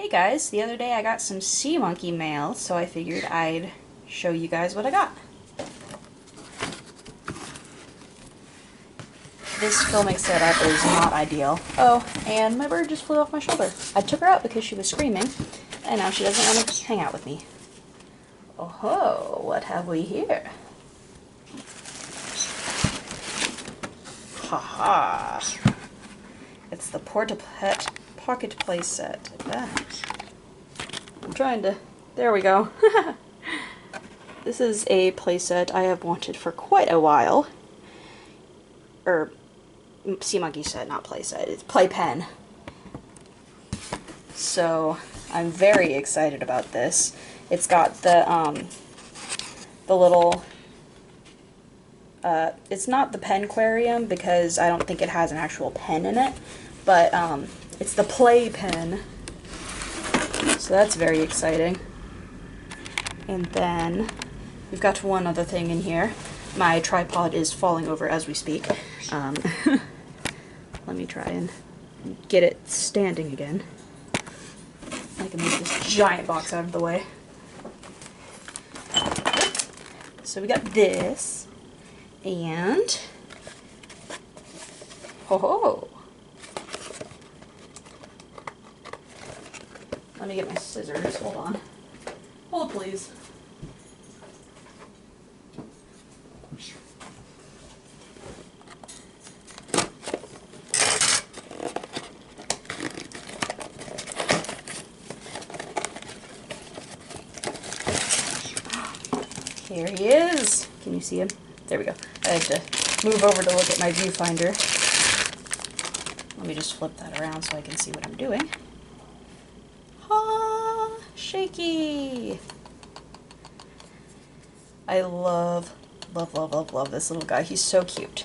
Hey guys, the other day I got some sea monkey mail, so I figured I'd show you guys what I got. This filming setup is not ideal. Oh, and my bird just flew off my shoulder. I took her out because she was screaming, and now she doesn't want to hang out with me. Oh ho, what have we here? Haha. It's the Port-a-Pet pocket play set. I'm trying to... There we go. This is a playset I have wanted for quite a while. Sea monkey set, not playset. It's Playpen. So I'm very excited about this. It's got the little... it's not the penquarium because I don't think it has an actual pen in it, but it's the Playpen. So that's very exciting. And then we've got one other thing in here. My tripod is falling over as we speak. Let me try and get it standing again. I can move this giant box out of the way. So we got this, and ho. Let me get my scissors. Hold on. Hold, please. Here he is. Can you see him? There we go. I had to move over to look at my viewfinder. Let me just flip that around so I can see what I'm doing. Ha! Shaky! I love this little guy. He's so cute.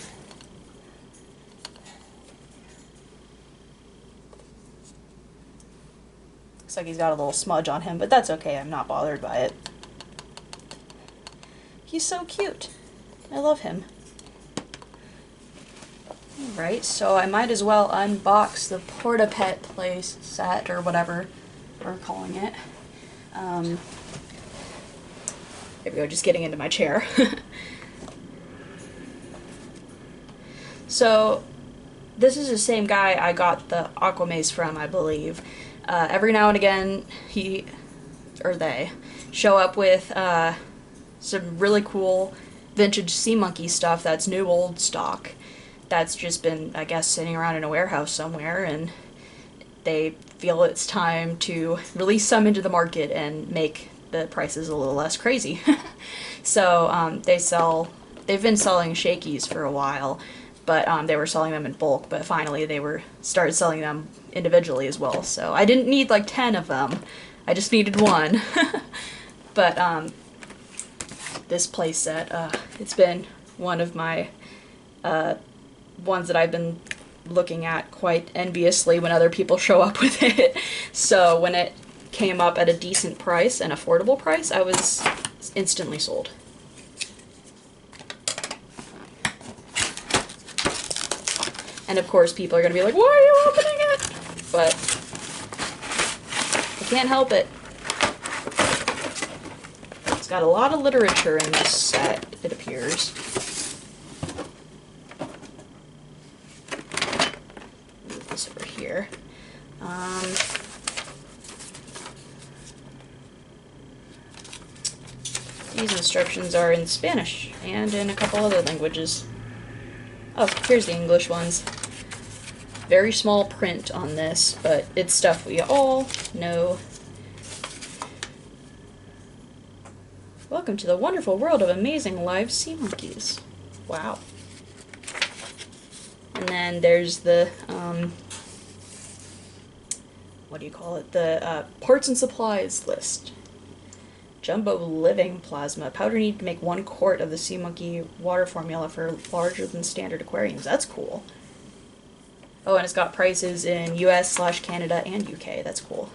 Looks like he's got a little smudge on him, but that's okay. I'm not bothered by it. He's so cute. I love him. Alright, so I might as well unbox the Port-a-Pet play set, or whatever we're calling it. There we go, just getting into my chair. So, this is the same guy I got the Aquamaze from, I believe. Every now and again, he, or they, show up with some really cool vintage sea monkey stuff that's new old stock that's just been, I guess, sitting around in a warehouse somewhere, and they feel it's time to release some into the market and make the prices a little less crazy. So they've been selling shakies for a while, but they were selling them in bulk, but finally they started selling them individually as well. So I didn't need like 10 of them, I just needed one. But this playset, it's been one of my ones that I've been looking at quite enviously when other people show up with it. So when it came up at a decent price, an affordable price, I was instantly sold. And of course people are going to be like, why are you opening it? But I can't help it. It's got a lot of literature in this set, it appears. Move this over here. These instructions are in Spanish and in a couple other languages. Oh, here's the English ones. Very small print on this, but it's stuff we all know. Welcome to the wonderful world of amazing live sea monkeys. Wow. And then there's the, what do you call it? The parts and supplies list. Jumbo living plasma. Powder needed to make 1 quart of the sea monkey water formula for larger than standard aquariums. That's cool. Oh, and it's got prices in US/Canada and UK. That's cool.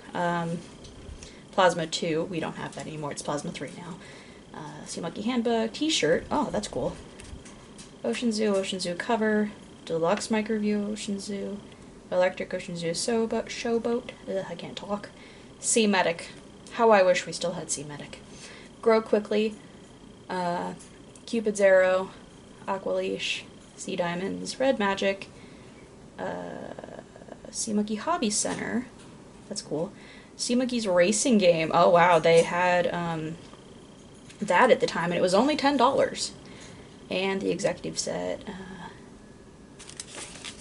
Plasma 2. We don't have that anymore. It's Plasma 3 now. Sea monkey handbook. T-shirt. Oh, that's cool. Ocean Zoo cover. Deluxe microview Ocean Zoo. Electric Ocean Zoo showboat. Ugh, I can't talk. Sea Medic. How I wish we still had Sea Medic. Grow quickly. Cupid's Arrow. Aqua Leash. Sea Diamonds. Red Magic. Sea Monkey Hobby Center. That's cool. Sea Monkey's Racing Game. Oh wow, they had that at the time, and it was only $10. And the executive said,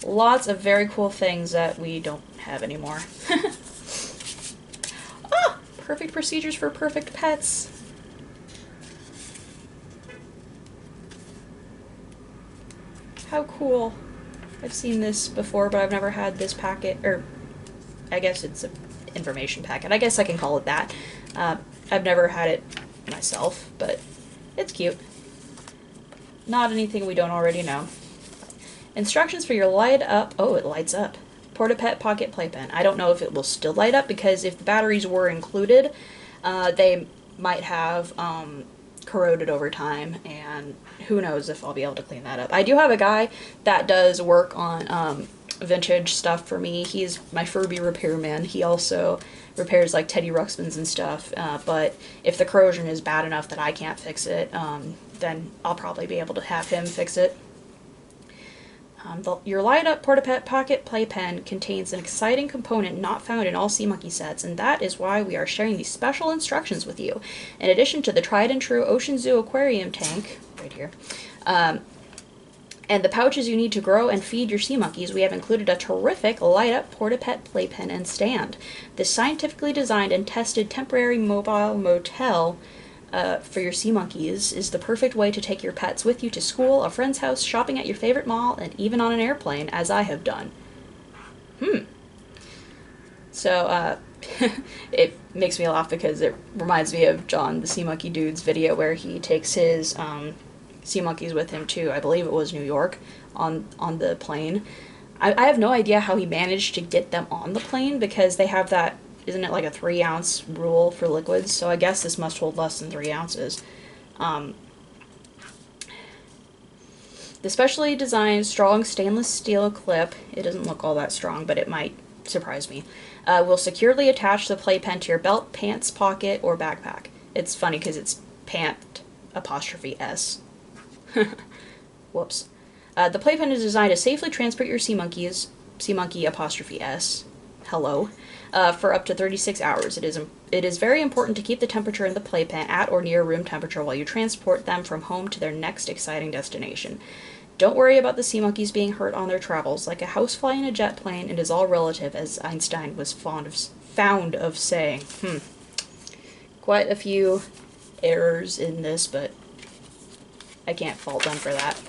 lots of very cool things that we don't have anymore. Ah! Perfect procedures for perfect pets. How cool. I've seen this before, but I've never had this packet, or I guess it's an information packet. I guess I can call it that. I've never had it myself, but it's cute. Not anything we don't already know. Instructions for your light up. Oh, it lights up. Porta-Pet Pocket Playpen. I don't know if it will still light up, because if the batteries were included, they might have corroded over time, and who knows if I'll be able to clean that up. I do have a guy that does work on vintage stuff for me. He's my Furby repairman. He also repairs like Teddy Ruxpins and stuff, but if the corrosion is bad enough that I can't fix it, then I'll probably be able to have him fix it. Your Light Up Porta-Pet Pocket Playpen contains an exciting component not found in all Sea Monkey sets, and that is why we are sharing these special instructions with you. In addition to the tried and true Ocean Zoo aquarium tank, right here, and the pouches you need to grow and feed your sea monkeys, we have included a terrific light-up Porta-Pet playpen and stand. This scientifically designed and tested temporary mobile motel for your sea monkeys is the perfect way to take your pets with you to school, a friend's house, shopping at your favorite mall, and even on an airplane, as I have done. So, it makes me laugh because it reminds me of John, the Sea Monkey Dude's video where he takes his sea monkeys with him to, I believe it was New York, on the plane. I have no idea how he managed to get them on the plane, because they have that, isn't it like a 3-ounce rule for liquids? So I guess this must hold less than 3 ounces. The specially designed strong stainless steel clip, it doesn't look all that strong, but it might surprise me, will securely attach the playpen to your belt, pants, pocket, or backpack. It's funny because it's pant apostrophe S. Whoops. The playpen is designed to safely transport your sea monkey apostrophe S, hello, for up to 36 hours. It is very important to keep the temperature in the playpen at or near room temperature while you transport them from home to their next exciting destination. Don't worry about the sea monkeys being hurt on their travels. Like a housefly in a jet plane, it is all relative, as Einstein was found of saying. Quite a few errors in this, but I can't fault them for that.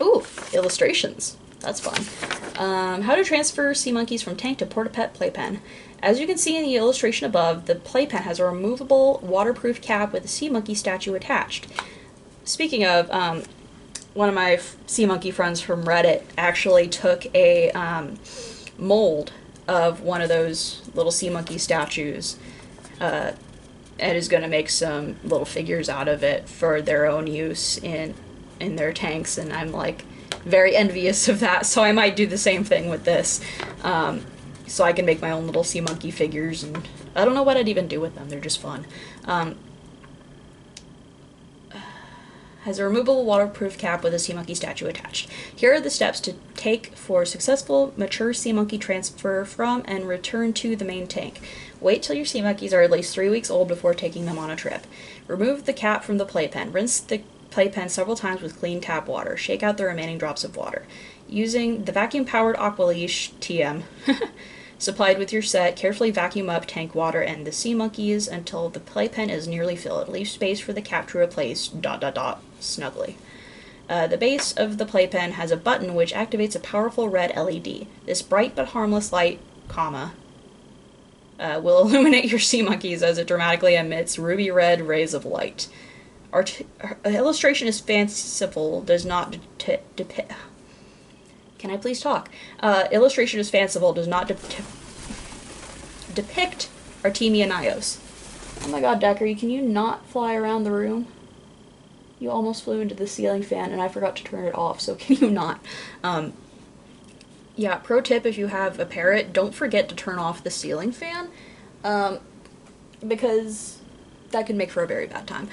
Ooh, illustrations. That's fun. How to transfer sea monkeys from tank to Porta-Pet playpen. As you can see in the illustration above, the playpen has a removable waterproof cap with a sea monkey statue attached. Speaking of, one of my sea monkey friends from Reddit actually took a mold of one of those little sea monkey statues and is going to make some little figures out of it for their own use in their tanks, and I'm like very envious of that, so I might do the same thing with this, so I can make my own little sea monkey figures, and I don't know what I'd even do with them, they're just fun. Has a removable waterproof cap with a sea monkey statue attached. Here are the steps to take for successful mature sea monkey transfer from and return to the main tank. Wait till your sea monkeys are at least 3 weeks old before taking them on a trip. Remove the cap from the playpen. Rinse the playpen several times with clean tap water. Shake out the remaining drops of water. Using the vacuum-powered Aqua Leash TM supplied with your set, carefully vacuum up tank water and the sea monkeys until the playpen is nearly filled. Leave space for the cap to replace ... snugly. The base of the playpen has a button which activates a powerful red LED. This bright but harmless light, will illuminate your sea monkeys as it dramatically emits ruby red rays of light. Illustration is fanciful, does not depict... Can I please talk? Illustration is fanciful, does not depict Artemia Nios. Oh my god, Decker, can you not fly around the room? You almost flew into the ceiling fan and I forgot to turn it off, so can you not? Yeah, pro tip, if you have a parrot, don't forget to turn off the ceiling fan. because that could make for a very bad time.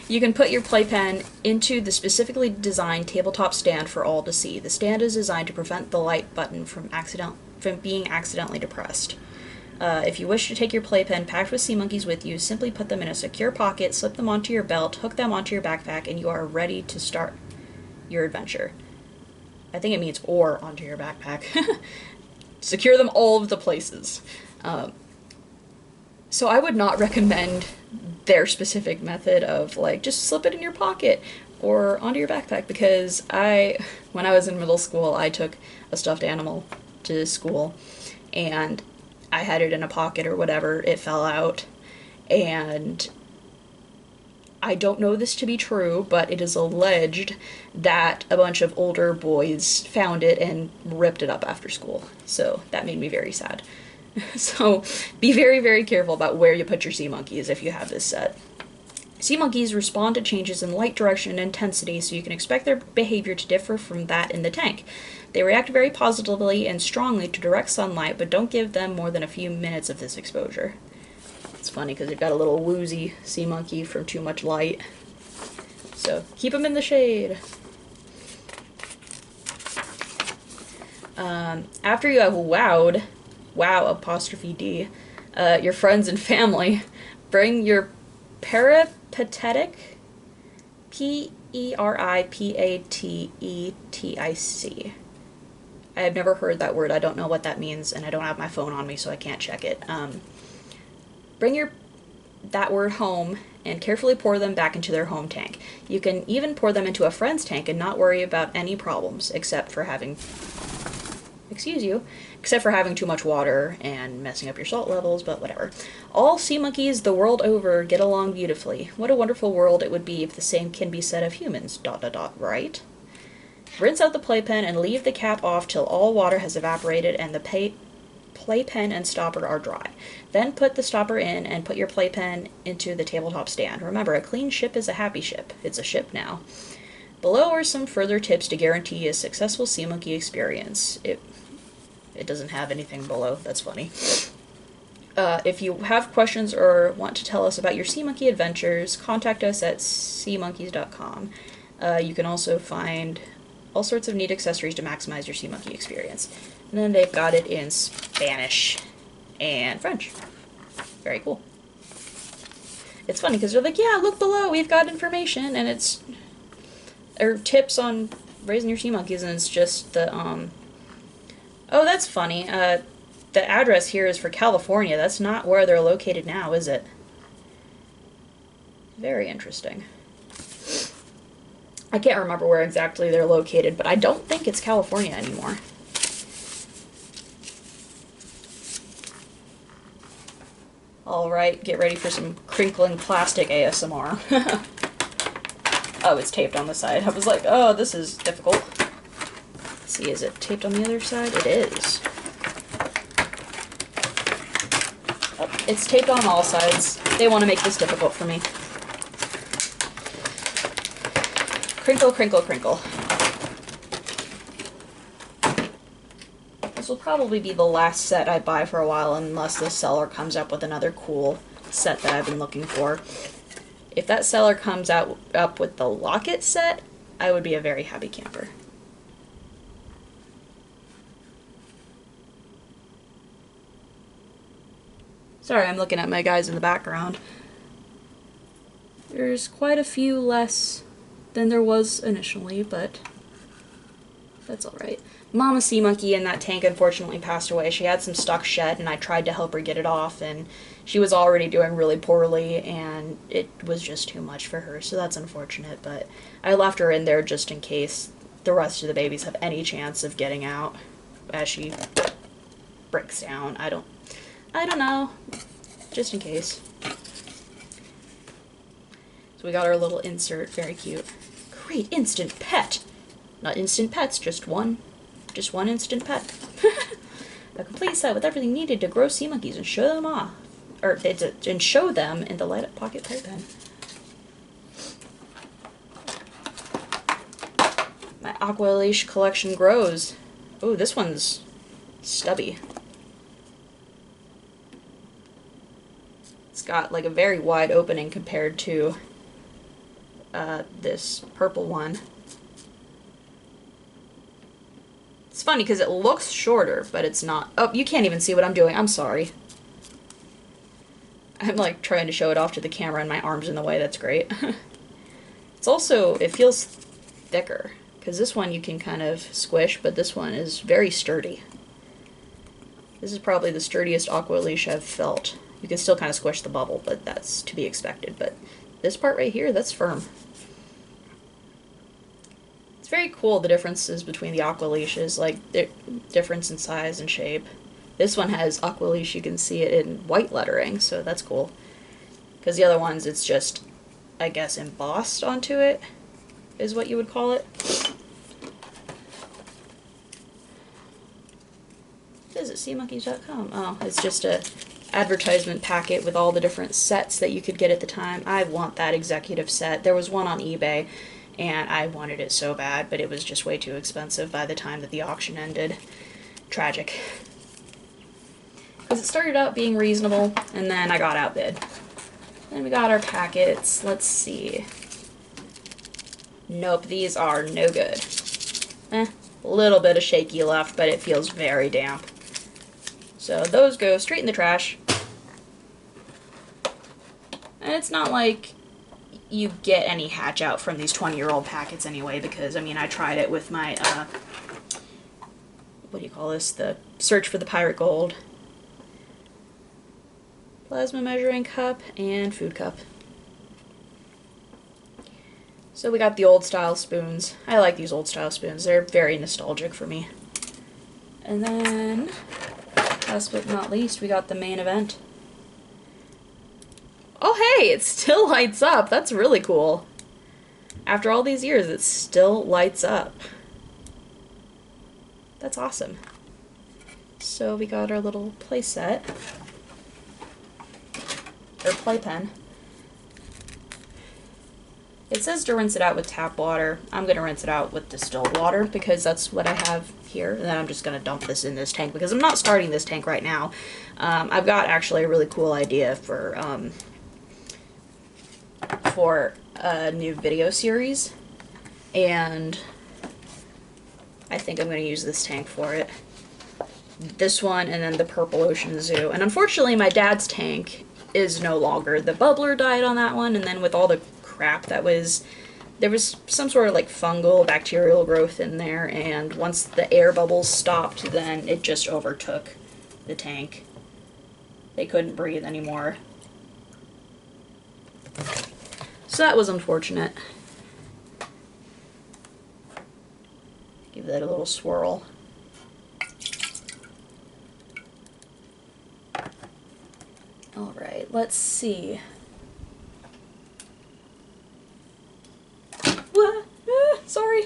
You can put your playpen into the specifically designed tabletop stand for all to see. The stand is designed to prevent the light button from being accidentally depressed. If you wish to take your playpen packed with sea monkeys with you, simply put them in a secure pocket, slip them onto your belt, hook them onto your backpack, and you are ready to start your adventure. I think it means or onto your backpack. Secure them all of the places. So I would not recommend their specific method of like just slip it in your pocket or onto your backpack, because when I was in middle school, I took a stuffed animal to school and I had it in a pocket or whatever, it fell out, and I don't know this to be true, but it is alleged that a bunch of older boys found it and ripped it up after school. So that made me very sad. So be very, very careful about where you put your sea monkeys if you have this set. Sea monkeys respond to changes in light direction and intensity, so you can expect their behavior to differ from that in the tank. They react very positively and strongly to direct sunlight, but don't give them more than a few minutes of this exposure. It's funny because they've got a little woozy sea monkey from too much light. So keep them in the shade. After you have wowed, wow apostrophe D, your friends and family, bring your peripatetic, Peripatetic. I have never heard that word. I don't know what that means, and I don't have my phone on me, so I can't check it. Bring that word home and carefully pour them back into their home tank. You can even pour them into a friend's tank and not worry about any problems, except for having too much water and messing up your salt levels, but whatever. All sea monkeys the world over get along beautifully. What a wonderful world it would be if the same can be said of humans, ... right? Rinse out the playpen and leave the cap off till all water has evaporated and the playpen and stopper are dry. Then put the stopper in and put your playpen into the tabletop stand. Remember, a clean ship is a happy ship. It's a ship now. Below are some further tips to guarantee a successful sea monkey experience. It doesn't have anything below. That's funny. If you have questions or want to tell us about your sea monkey adventures, contact us at seamonkeys.com. You can also find all sorts of neat accessories to maximize your sea monkey experience. And then they've got it in Spanish and French. Very cool. It's funny because they're like, yeah, look below, we've got information, and it's or tips on raising your sea monkeys, and it's just the oh, that's funny. The address here is for California. That's not where they're located now, is it? Very interesting. I can't remember where exactly they're located, but I don't think it's California anymore. Alright, get ready for some crinkling plastic ASMR. Oh, it's taped on the side. I was like, oh, this is difficult. Let's see, is it taped on the other side? It is. Oh, it's taped on all sides. They want to make this difficult for me. Crinkle, crinkle, crinkle. This will probably be the last set I buy for a while unless the seller comes up with another cool set that I've been looking for. If that seller comes up with the locket set, I would be a very happy camper. Sorry, I'm looking at my guys in the background. There's quite a few less than there was initially, but that's alright. Mama Sea Monkey in that tank unfortunately passed away. She had some stuck shed, and I tried to help her get it off, and she was already doing really poorly, and it was just too much for her, so that's unfortunate, but I left her in there just in case the rest of the babies have any chance of getting out as she breaks down. I don't know. Just in case. So we got our little insert. Very cute. Great instant pet! Not instant pets, just one instant pet. A complete set with everything needed to grow sea monkeys and show them off. And show them in the light-up pocket playpen. My Aqua Leash collection grows. Ooh, this one's stubby. It's got like a very wide opening compared to this purple one. It's funny because it looks shorter, but it's not. Oh, you can't even see what I'm doing. I'm sorry. I'm like trying to show it off to the camera and my arm's in the way. That's great. It's also, it feels thicker because this one you can kind of squish, but this one is very sturdy. This is probably the sturdiest aqua leash I've felt. You can still kind of squish the bubble, but that's to be expected. But this part right here, that's firm. It's very cool, the differences between the aqua leashes, like the difference in size and shape. This one has aqua leash, you can see it in white lettering, so that's cool. Because the other ones, it's just, I guess, embossed onto it, is what you would call it. Visit seamonkeys.com. Oh, it's just a advertisement packet with all the different sets that you could get at the time. I want that executive set. There was one on eBay, and I wanted it so bad, but it was just way too expensive by the time that the auction ended. Tragic. Because it started out being reasonable, and then I got outbid. Then we got our packets. Let's see. Nope, these are no good. A little bit of shaky left, but it feels very damp. So those go straight in the trash. And it's not like you get any hatch out from these 20-year-old packets anyway, because, I mean, I tried it with my, what do you call this? The Search for the Pirate Gold plasma measuring cup and food cup. So we got the old style spoons. I like these old style spoons. They're very nostalgic for me. And then, last but not least, we got the main event. Oh hey, it still lights up. That's really cool. After all these years, it still lights up. That's awesome. So we got our little play set. Or playpen. It says to rinse it out with tap water. I'm going to rinse it out with distilled water because that's what I have here. And then I'm just going to dump this in this tank because I'm not starting this tank right now. I've got actually a really cool idea for a new video series. And I think I'm going to use this tank for it. This one and then the Purple Ocean Zoo. And unfortunately my dad's tank is no longer. The bubbler died on that one, and then with all the crap that was, there was some sort of like fungal bacterial growth in there, and once the air bubbles stopped, then it just overtook the tank. They couldn't breathe anymore. So that was unfortunate. Give that a little swirl. Alright, let's see. Sorry.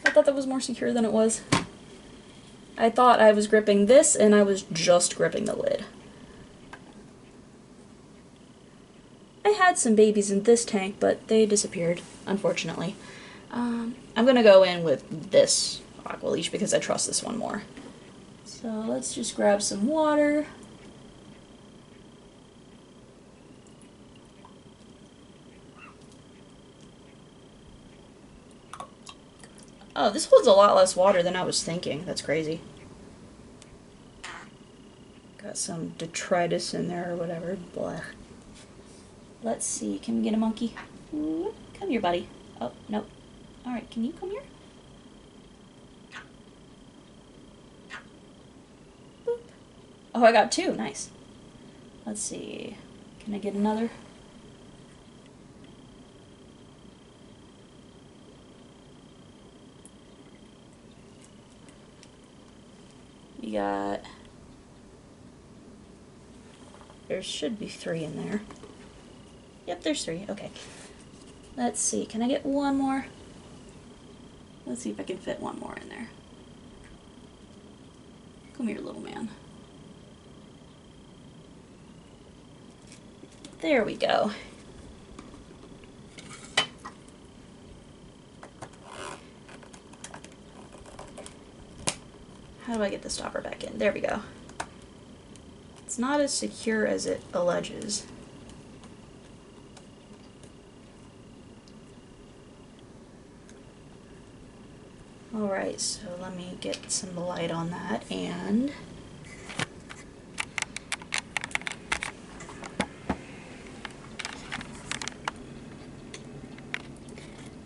I thought that was more secure than it was. I thought I was gripping this and I was just gripping the lid. I had some babies in this tank, but they disappeared, unfortunately. I'm gonna go in with this aqua leash because I trust this one more. So let's just grab some water. Oh, this holds a lot less water than I was thinking. That's crazy. Got some detritus in there or whatever. Blah. Let's see. Can we get a monkey? Ooh, come here, buddy. Oh, nope. Alright, can you come here? Boop. Oh, I got two. Nice. Let's see. Can I get another? We got... There should be 3 in there. Yep, there's 3. Okay. Let's see. Can I get one more? Let's see if I can fit one more in there. Come here, little man. There we go. How do I get the stopper back in? There we go. It's not as secure as it alleges. Alright, so let me get some light on that, and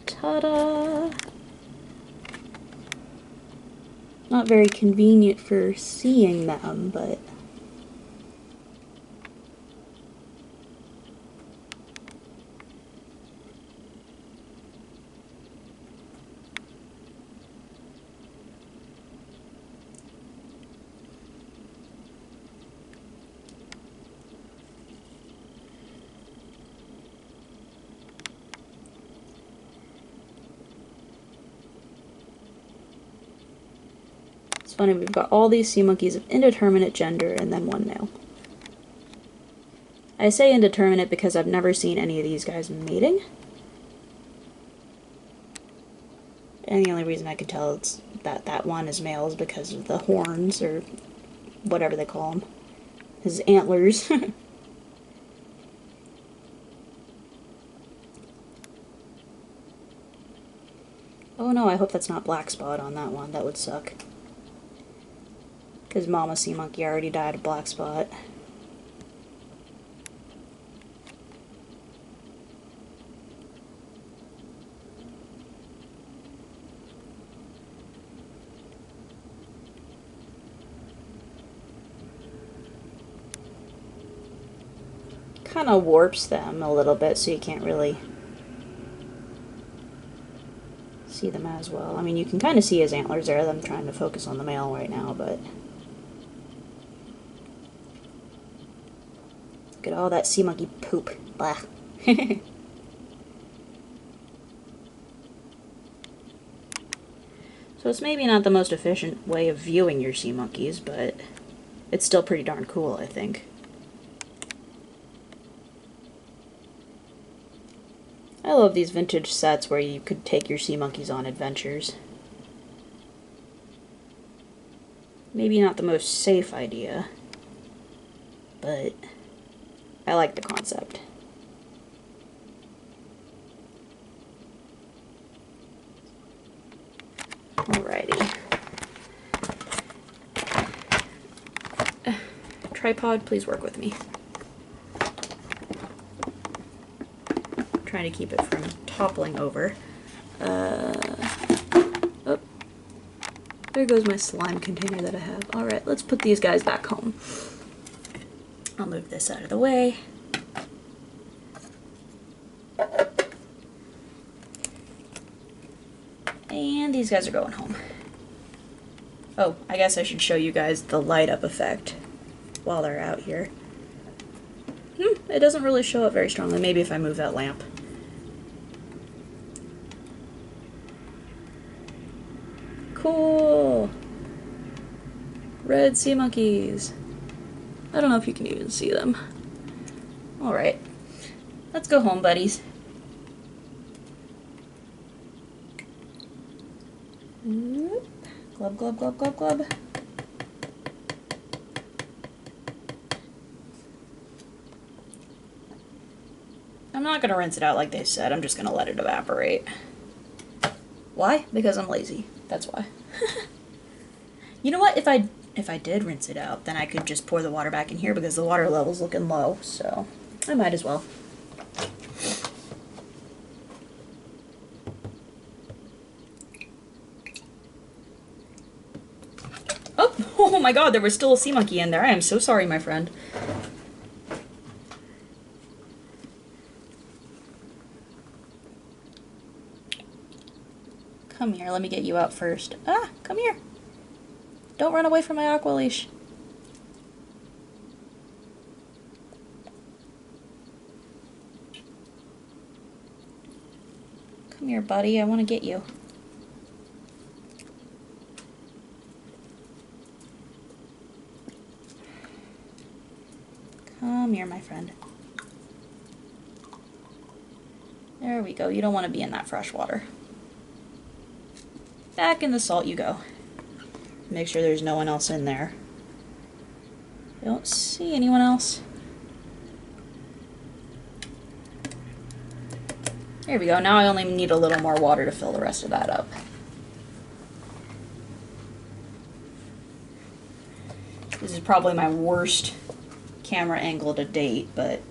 ta-da! Not very convenient for seeing them, but it's funny, we've got all these sea monkeys of indeterminate gender and then one male. I say indeterminate because I've never seen any of these guys mating. And the only reason I could tell it's that one is male is because of the horns, or whatever they call them. His antlers. Oh no, I hope that's not black spot on that one. That would suck. Because Mama Sea Monkey already died of black spot. Kind of warps them a little bit, so you can't really see them as well. I mean, you can kind of see his antlers there. I'm trying to focus on the male right now, but look at all that sea monkey poop. Blah. So it's maybe not the most efficient way of viewing your sea monkeys, but it's still pretty darn cool, I think. I love these vintage sets where you could take your sea monkeys on adventures. Maybe not the most safe idea, but I like the concept. Alrighty. Tripod, please work with me. Trying to keep it from toppling over. Oh, there goes my slime container that I have. Alright, let's put these guys back home. I'll move this out of the way. And these guys are going home. Oh, I guess I should show you guys the light up effect while they're out here. It doesn't really show up very strongly. Maybe if I move that lamp. Cool! Red sea monkeys. I don't know if you can even see them. Alright. Let's go home, buddies. Glub, glub, glub, glub, glub. I'm not gonna rinse it out like they said. I'm just gonna let it evaporate. Why? Because I'm lazy. That's why. You know what? If I did rinse it out, then I could just pour the water back in here because the water level's looking low, so I might as well. Oh my god, there was still a sea monkey in there. I am so sorry, my friend. Come here, let me get you out first. Ah, come here. Don't run away from my aqua leash. Come here, buddy. I want to get you. Come here, my friend. There we go. You don't want to be in that fresh water. Back in the salt you go. Make sure there's no one else in there. Don't see anyone else. There we go. Now I only need a little more water to fill the rest of that up. This is probably my worst camera angle to date, but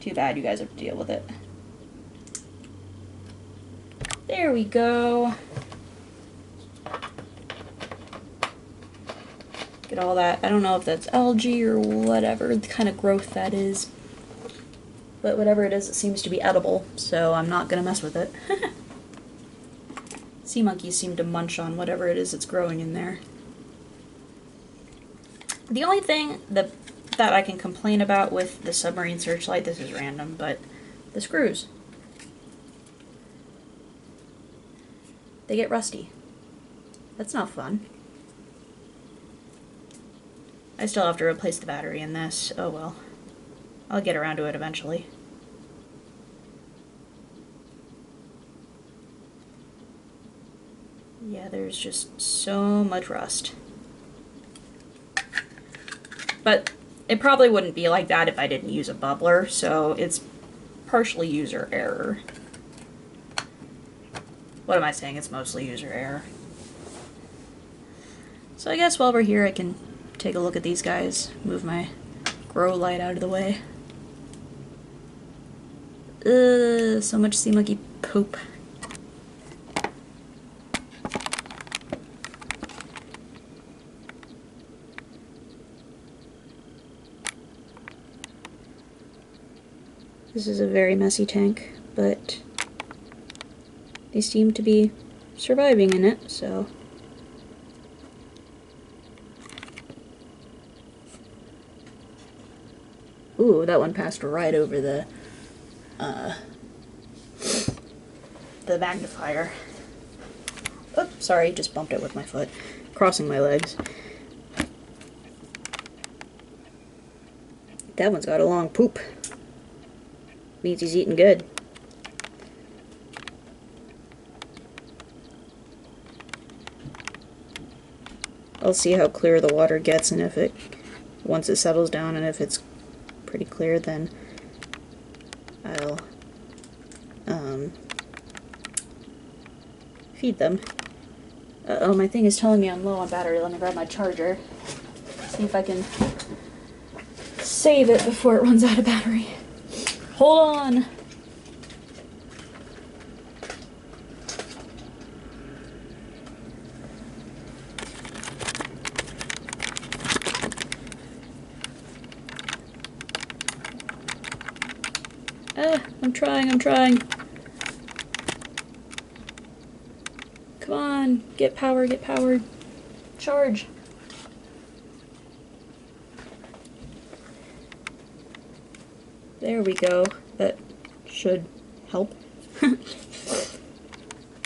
too bad you guys have to deal with it. There we go. Get all that. I don't know if that's algae or whatever kind of growth that is. But whatever it is, it seems to be edible, so I'm not gonna mess with it. Sea monkeys seem to munch on whatever it is that's growing in there. The only thing that I can complain about with the submarine searchlight, this is random, but the screws. They get rusty. That's not fun. I still have to replace the battery in this. Oh well. I'll get around to it eventually. Yeah, there's just so much rust. But it probably wouldn't be like that if I didn't use a bubbler, so it's partially user error. What am I saying? It's mostly user error. So I guess while we're here I can take a look at these guys, move my grow light out of the way. Ugh, so much sea monkey poop. This is a very messy tank, but they seem to be surviving in it, so. Ooh, that one passed right over the magnifier. Oops, sorry, just bumped it with my foot, crossing my legs. That one's got a long poop. Means he's eating good. I'll see how clear the water gets, and if it, once it settles down, and if it's pretty clear, then I'll feed them. Uh-oh, my thing is telling me I'm low on battery. Let me grab my charger. See if I can save it before it runs out of battery. Hold on! I'm trying. Come on, get power, get powered. Charge. There we go. That should help.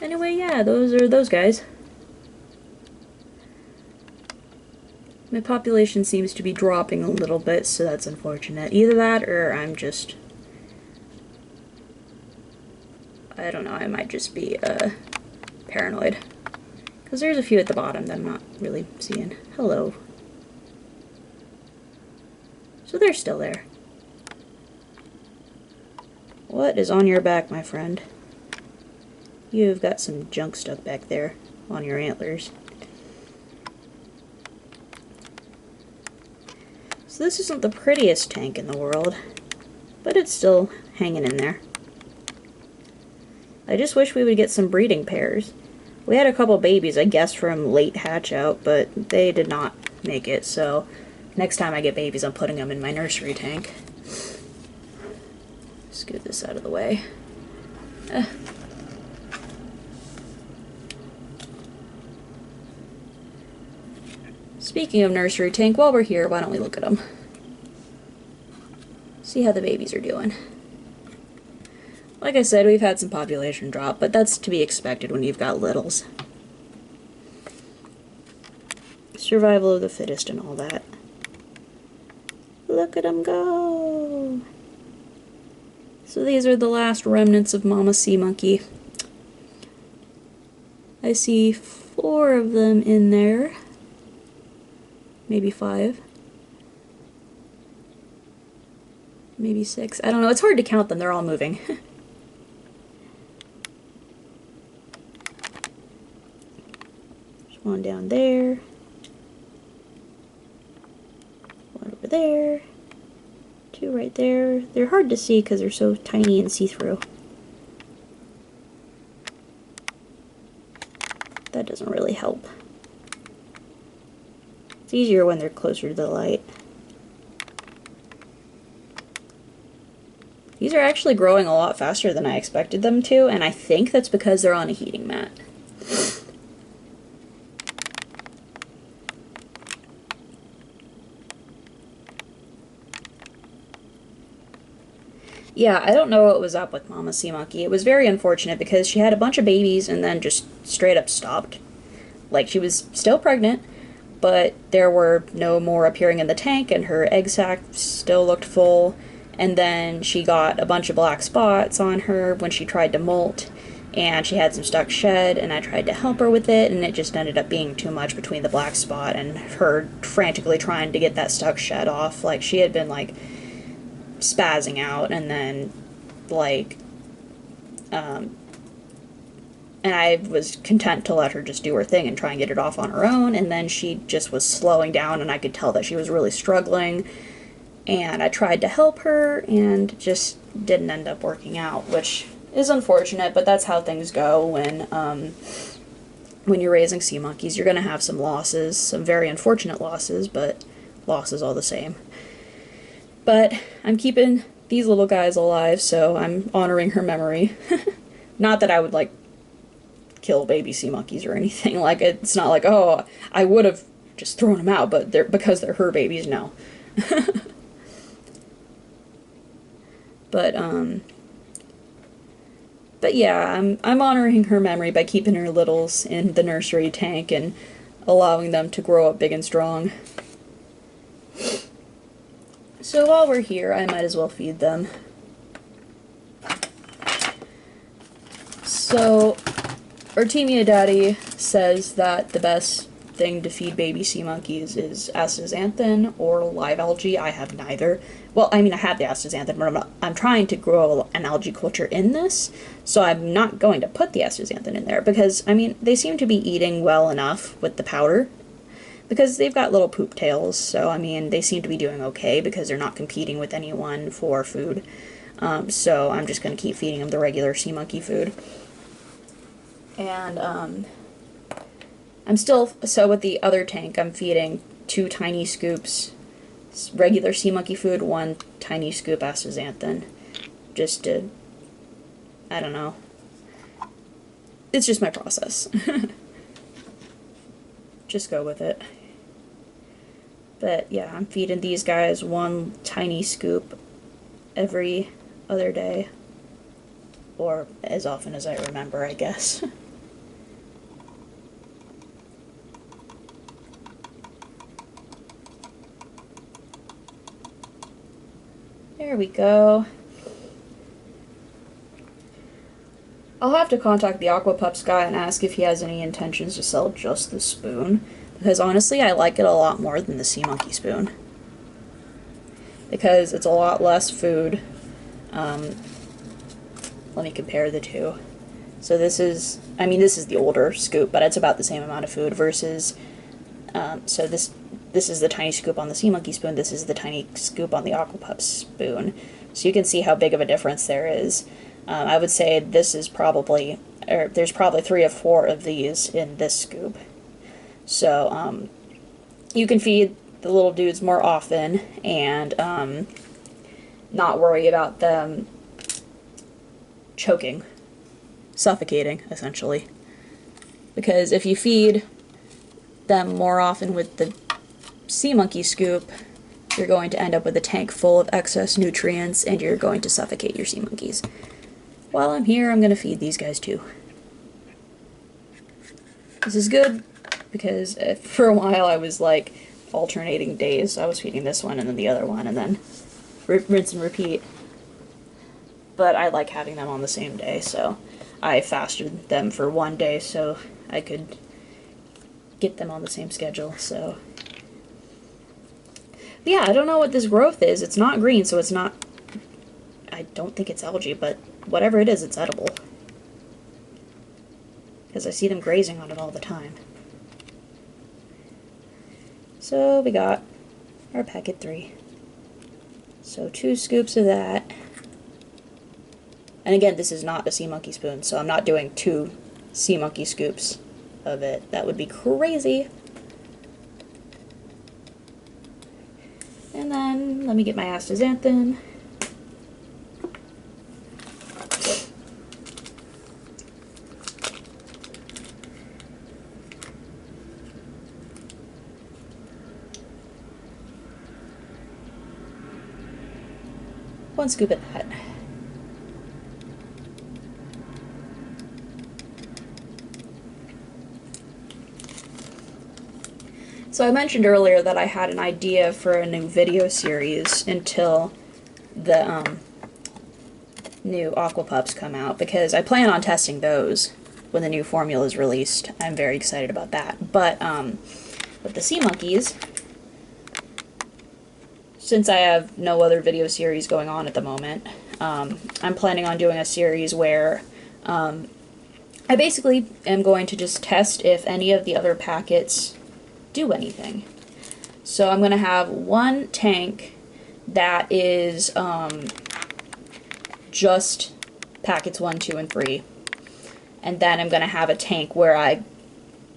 Anyway, yeah, those are those guys. My population seems to be dropping a little bit, so that's unfortunate. Either that, or I'm just... I don't know, I might just be paranoid. Because there's a few at the bottom that I'm not really seeing. Hello. So they're still there. What is on your back, my friend? You've got some junk stuck back there on your antlers. So this isn't the prettiest tank in the world, but it's still hanging in there. I just wish we would get some breeding pairs. We had a couple babies, I guess, from late hatch out, but they did not make it, so next time I get babies I'm putting them in my nursery tank. Scoot this out of the way. Speaking of nursery tank, while we're here, why don't we look at them? See how the babies are doing. Like I said, we've had some population drop, but that's to be expected when you've got littles. Survival of the fittest and all that. Look at them go! So these are the last remnants of Mama Sea Monkey. I see 4 of them in there. maybe 5, maybe 6. I don't know, it's hard to count them, they're all moving. There's one down there, one over there, 2 right there. They're hard to see because they're so tiny and see-through. That doesn't really help. It's easier when they're closer to the light. These are actually growing a lot faster than I expected them to, and I think that's because they're on a heating mat. Yeah, I don't know what was up with Mama Sea Monkey. It was very unfortunate because she had a bunch of babies and then just straight up stopped. Like, she was still pregnant, but there were no more appearing in the tank, and her egg sac still looked full. And then she got a bunch of black spots on her when she tried to molt, and she had some stuck shed, and I tried to help her with it, and it just ended up being too much between the black spot and her frantically trying to get that stuck shed off. Like, she had been, like, spazzing out, and then, like, and I was content to let her just do her thing and try and get it off on her own, and then she just was slowing down, and I could tell that she was really struggling, and I tried to help her, and just didn't end up working out, which is unfortunate, but that's how things go when you're raising sea monkeys. You're going to have some losses, some very unfortunate losses, but losses all the same. But I'm keeping these little guys alive, so I'm honoring her memory. Not that I would, like, kill baby sea monkeys or anything. Like, it's not like, oh, I would have just thrown them out, but because they're her babies, no. But yeah, I'm honoring her memory by keeping her littles in the nursery tank and allowing them to grow up big and strong. So while we're here, I might as well feed them. So, Artemia Daddy says that the best thing to feed baby sea monkeys is astaxanthin or live algae. I have neither. Well, I mean, I have the astaxanthin, but I'm trying to grow an algae culture in this, so I'm not going to put the astaxanthin in there because, I mean, they seem to be eating well enough with the powder because they've got little poop tails, so, I mean, they seem to be doing okay because they're not competing with anyone for food. So I'm just going to keep feeding them the regular sea monkey food. And, I'm still, so with the other tank, I'm feeding 2 tiny scoops regular sea monkey food, 1 tiny scoop astaxanthin, just to, I don't know, it's just my process. Just go with it. But yeah, I'm feeding these guys 1 tiny scoop every other day, or as often as I remember, I guess. There we go. I'll have to contact the Aquapups guy and ask if he has any intentions to sell just the spoon, because honestly I like it a lot more than the sea monkey spoon. Because it's a lot less food. Let me compare the two. So this is, I mean, this is the older scoop, but it's about the same amount of food versus, so this is the tiny scoop on the sea monkey spoon, this is the tiny scoop on the Aquapup spoon. So you can see how big of a difference there is. I would say this is probably, or there's probably 3 or 4 of these in this scoop. So, you can feed the little dudes more often and, not worry about them choking, suffocating, essentially. Because if you feed them more often with the sea monkey scoop, you're going to end up with a tank full of excess nutrients and you're going to suffocate your sea monkeys. While I'm here, I'm going to feed these guys too. This is good because for a while I was like alternating days. I was feeding this one and then the other one and then rinse and repeat. But I like having them on the same day, so I fasted them for 1 day so I could get them on the same schedule. So Yeah, I don't know what this growth is. It's not green, so it's not... I don't think it's algae, but whatever it is, it's edible. Because I see them grazing on it all the time. So we got our packet 3. So 2 scoops of that. And again, this is not a sea monkey spoon, so I'm not doing 2 sea monkey scoops of it. That would be crazy. And then, let me get my astaxanthin. One scoop of that. So I mentioned earlier that I had an idea for a new video series until the new Aqua Pups come out, because I plan on testing those when the new formula is released. I'm very excited about that. But with the sea monkeys, since I have no other video series going on at the moment, I'm planning on doing a series where I basically am going to just test if any of the other packets do anything. So I'm going to have one tank that is just packets 1, 2, and 3. And then I'm going to have a tank where I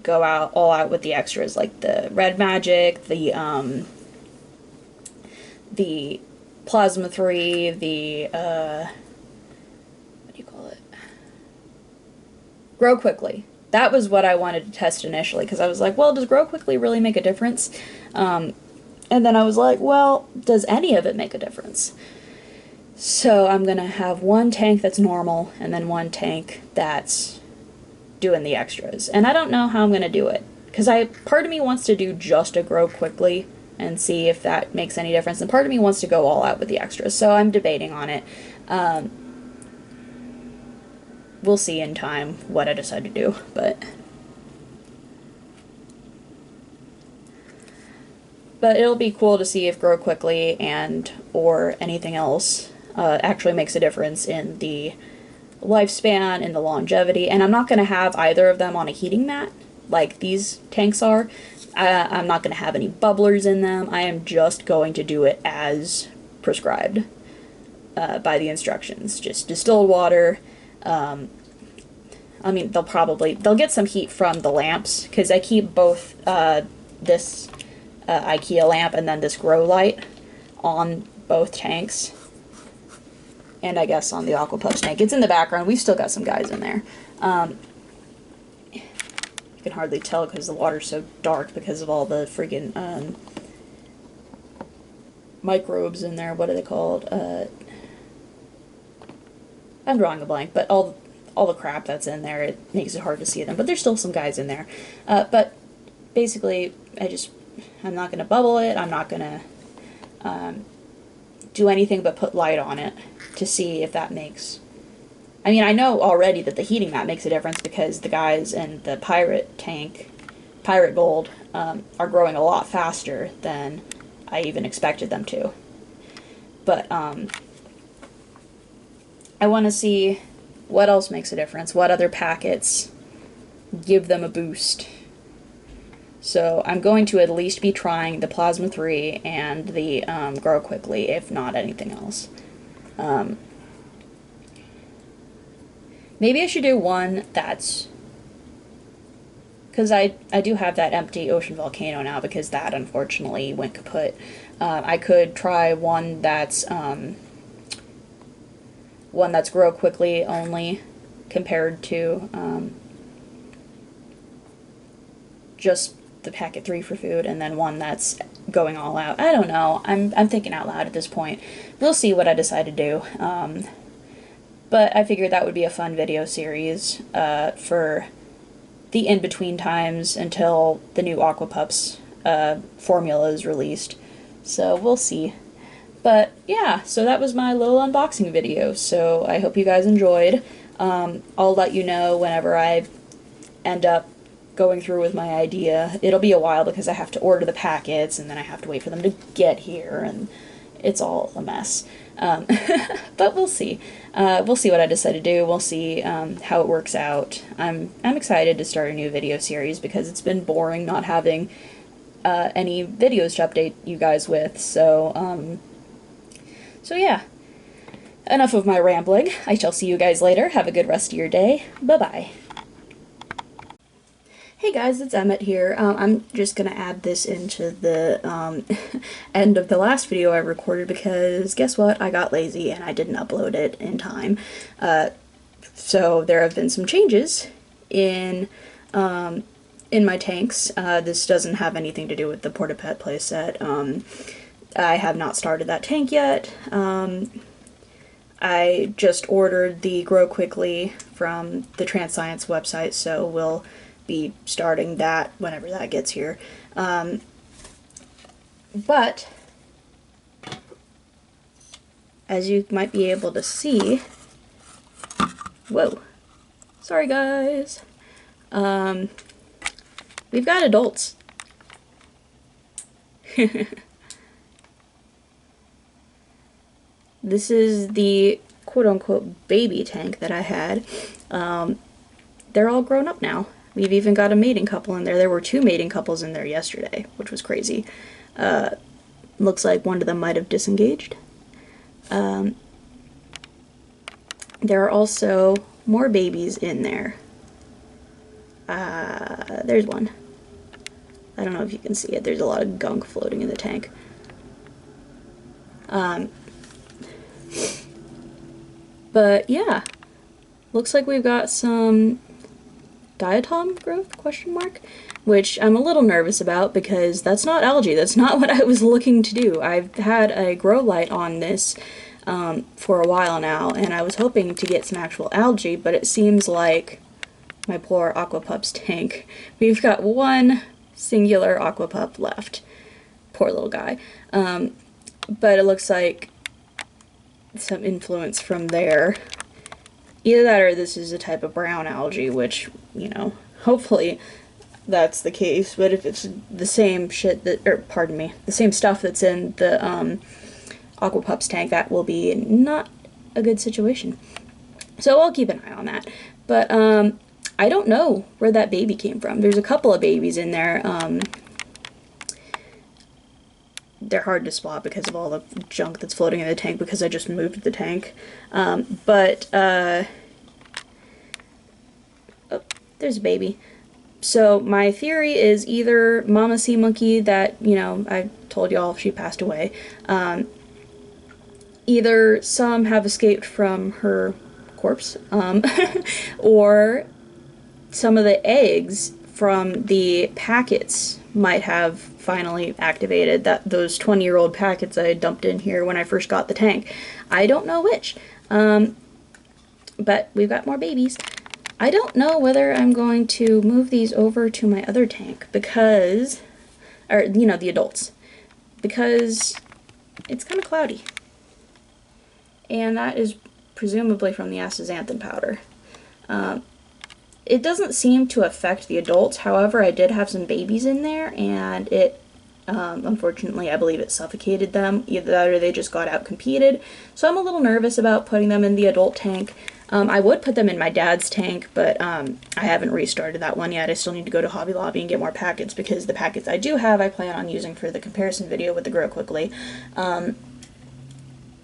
go all out with the extras, like the red magic, the plasma 3, the what do you call it? Grow quickly. That was what I wanted to test initially, because I was like, well, does grow quickly really make a difference? And then I was like, well, does any of it make a difference? So I'm going to have one tank that's normal, and then one tank that's doing the extras. And I don't know how I'm going to do it, because part of me wants to do just a grow quickly and see if that makes any difference, and part of me wants to go all out with the extras, so I'm debating on it. We'll see in time what I decide to do, but it'll be cool to see if grow quickly and or anything else actually makes a difference in the lifespan and the longevity. And I'm not going to have either of them on a heating mat like these tanks are. I'm not going to have any bubblers in them. I am just going to do it as prescribed by the instructions. Just distilled water. I mean, they'll get some heat from the lamps, because I keep both this IKEA lamp and then this grow light on both tanks. And I guess on the Aqua Pups tank. It's in the background. We've still got some guys in there. You can hardly tell because the water's so dark because of all the freaking microbes in there. What are they called? I'm drawing a blank, but all the crap that's in there, it makes it hard to see them. But there's still some guys in there. But basically, I'm not going to bubble it. I'm not going to do anything but put light on it to see if that makes... I mean, I know already that the heating mat makes a difference, because the guys in the pirate tank, pirate gold, are growing a lot faster than I even expected them to. But I want to see what else makes a difference, what other packets give them a boost. So I'm going to at least be trying the Plasma 3 and the Grow Quickly, if not anything else. Maybe I should do one that's... because I do have that empty Ocean Volcano now, because that unfortunately went kaput. I could try one that's Grow Quickly only, compared to just the packet 3 for food, and then one that's going all out. I don't know. I'm thinking out loud at this point. We'll see what I decide to do. But I figured that would be a fun video series for the in-between times until the new Aqua Pups formula is released. So we'll see. But yeah, so that was my little unboxing video. So I hope you guys enjoyed. I'll let you know whenever I end up going through with my idea. It'll be a while because I have to order the packets, and then I have to wait for them to get here, and it's all a mess. But we'll see. We'll see what I decide to do. We'll see how it works out. I'm excited to start a new video series because it's been boring not having any videos to update you guys with. So yeah. Enough of my rambling. I shall see you guys later. Have a good rest of your day. Bye-bye. Hey guys, it's Emmett here. I'm just gonna add this into the end of the last video I recorded because guess what? I got lazy and I didn't upload it in time. So there have been some changes in my tanks. This doesn't have anything to do with the Porta-Pet playset. I have not started that tank yet. I just ordered the Grow Quickly from the Transcience website, so we'll be starting that whenever that gets here. But as you might be able to see, whoa, sorry guys, we've got adults. This is the quote-unquote baby tank that I had. They're all grown up now. We've even got a mating couple in there. There were 2 mating couples in there yesterday, which was crazy. Looks like one of them might have disengaged. There are also more babies in there. There's one. I don't know if you can see it. There's a lot of gunk floating in the tank. But yeah, looks like we've got some diatom growth, question mark, which I'm a little nervous about because that's not algae. That's not what I was looking to do. I've had a grow light on this for a while now, and I was hoping to get some actual algae, but it seems like my poor Aquapups tank, we've got one singular Aquapup left. Poor little guy. But it looks like some influence from there. Either that or this is a type of brown algae, which, you know, hopefully that's the case, but if it's the same shit that, or pardon me, the same stuff that's in the Aquapups tank, that will be not a good situation. So I'll keep an eye on that. But I don't know where that baby came from. There's a couple of babies in there. They're hard to spot because of all the junk that's floating in the tank because I just moved the tank. Oh, there's a baby. So my theory is either Mama Sea Monkey that, you know, I told y'all she passed away. Either some have escaped from her corpse, or some of the eggs from the packets might have finally activated, those 20-year-old packets I dumped in here when I first got the tank. I don't know which, but we've got more babies. I don't know whether I'm going to move these over to my other tank because, or, you know, the adults, because it's kind of cloudy. And that is presumably from the astaxanthin powder. It doesn't seem to affect the adults, however, I did have some babies in there, and it, unfortunately, I believe it suffocated them. Either that or they just got out-competed. So I'm a little nervous about putting them in the adult tank. I would put them in my dad's tank, but I haven't restarted that one yet. I still need to go to Hobby Lobby and get more packets, because the packets I do have I plan on using for the comparison video with the Grow Quickly.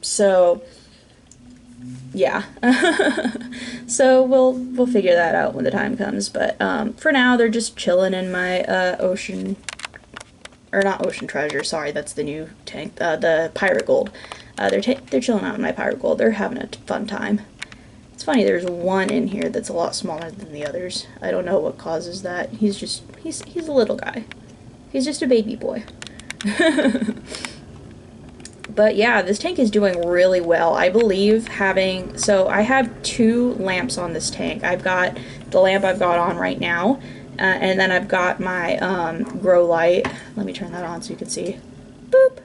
So yeah. So we'll figure that out when the time comes, but for now they're just chilling in my ocean, or not ocean treasure, sorry, that's the new tank, the pirate gold. They're chilling out in my pirate gold. They're having a fun time. It's funny, there's one in here that's a lot smaller than the others. I don't know what causes that. He's a little guy. He's just a baby boy. But yeah, this tank is doing really well. I believe so I have 2 lamps on this tank. I've got the lamp I've got on right now, and then I've got my grow light. Let me turn that on so you can see. Boop!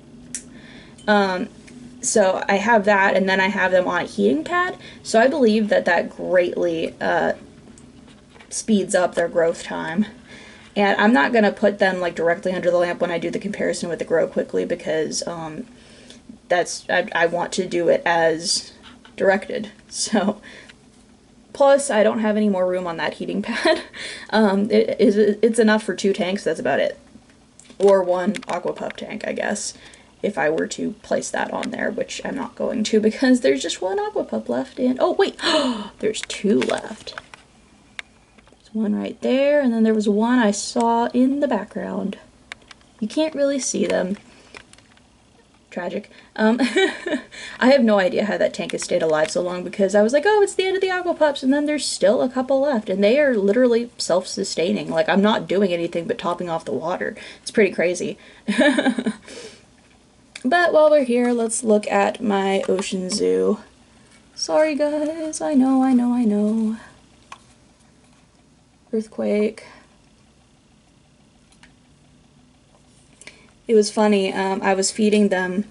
So I have that, and then I have them on a heating pad. So I believe that greatly speeds up their growth time. And I'm not going to put them like directly under the lamp when I do the comparison with the Grow Quickly, because I want to do it as directed. So, plus I don't have any more room on that heating pad. It's enough for 2 tanks, that's about it. Or 1 Aqua Pup tank, I guess, if I were to place that on there, which I'm not going to because there's just 1 Aqua Pup left, and oh wait, there's 2 left. There's 1 right there, and then there was 1 I saw in the background. You can't really see them. Tragic. I have no idea how that tank has stayed alive so long, because I was like, oh, it's the end of the Aqua Pups, and then there's still a couple left, and they are literally self-sustaining. Like, I'm not doing anything but topping off the water. It's pretty crazy. But while we're here, let's look at my ocean zoo. Sorry guys, I know. Earthquake. It was funny, I was feeding them,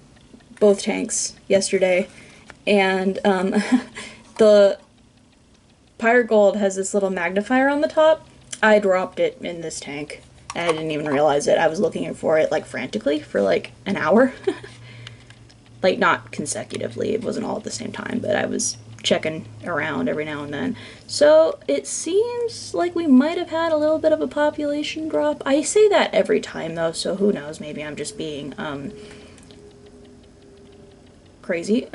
both tanks, yesterday, and the Pirate Gold has this little magnifier on the top. I dropped it in this tank. I didn't even realize it. I was looking for it, like, frantically for, like, an hour. Like, not consecutively, it wasn't all at the same time, but I was checking around every now and then. So, it seems like we might have had a little bit of a population drop. I say that every time, though, so who knows, maybe I'm just being, crazy.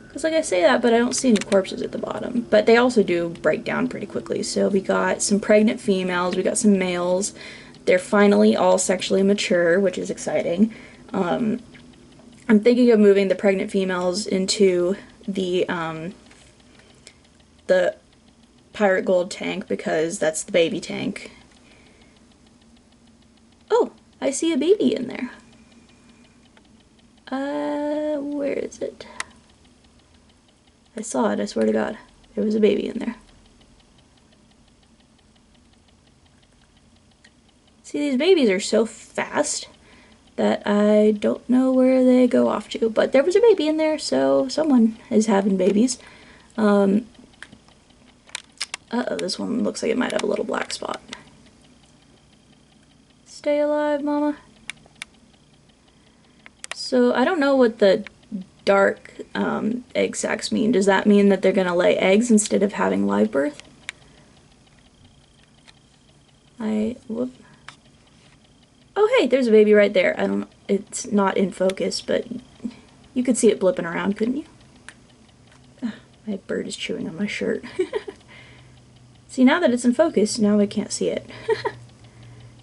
Because, like, I say that, but I don't see any corpses at the bottom. But they also do break down pretty quickly. So we got some pregnant females, we got some males. They're finally all sexually mature, which is exciting. I'm thinking of moving the pregnant females into the Pirate Gold tank, because that's the baby tank. Oh, I see a baby in there. Where is it? I saw it, I swear to God. There was a baby in there. See, these babies are so fast that I don't know where they go off to. But there was a baby in there, so someone is having babies. Uh-oh, this one looks like it might have a little black spot. Stay alive, mama. So, I don't know what the dark egg sacs mean. Does that mean that they're gonna lay eggs instead of having live birth? Whoop. Oh hey, there's a baby right there. I don't, it's not in focus, but you could see it blipping around, couldn't you? My bird is chewing on my shirt. See, now that it's in focus, now I can't see it.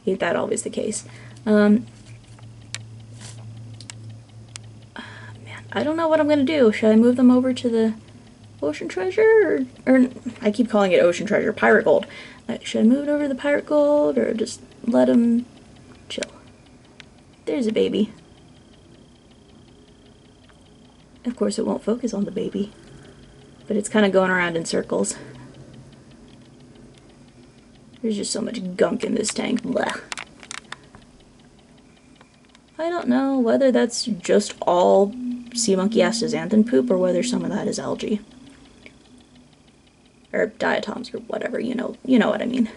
Ain't that always the case? I don't know what I'm gonna do. Should I move them over to the Ocean Treasure? Or I keep calling it Ocean Treasure, Pirate Gold. Should I move it over to the Pirate Gold, or just let them chill? There's a baby. Of course it won't focus on the baby, but it's kind of going around in circles. There's just so much gunk in this tank. Blech. I don't know whether that's just all sea monkey astaxanthin poop, or whether some of that is algae. Or diatoms, or whatever, you know what I mean.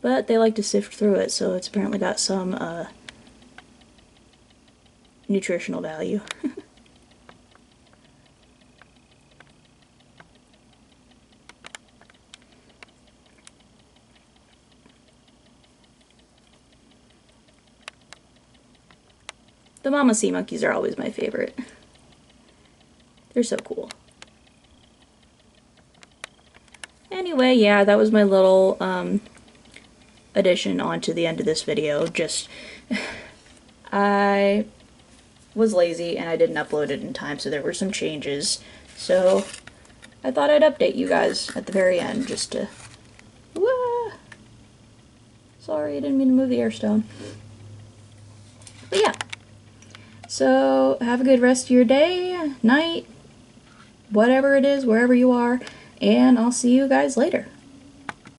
But they like to sift through it, so it's apparently got some nutritional value. The mama sea monkeys are always my favorite. They're so cool. Anyway, yeah, that was my little addition onto the end of this video. Just, I was lazy and I didn't upload it in time, so there were some changes. So I thought I'd update you guys at the very end, just to... Wah! Sorry, I didn't mean to move the airstone. But yeah. So, have a good rest of your day, night, whatever it is, wherever you are, and I'll see you guys later.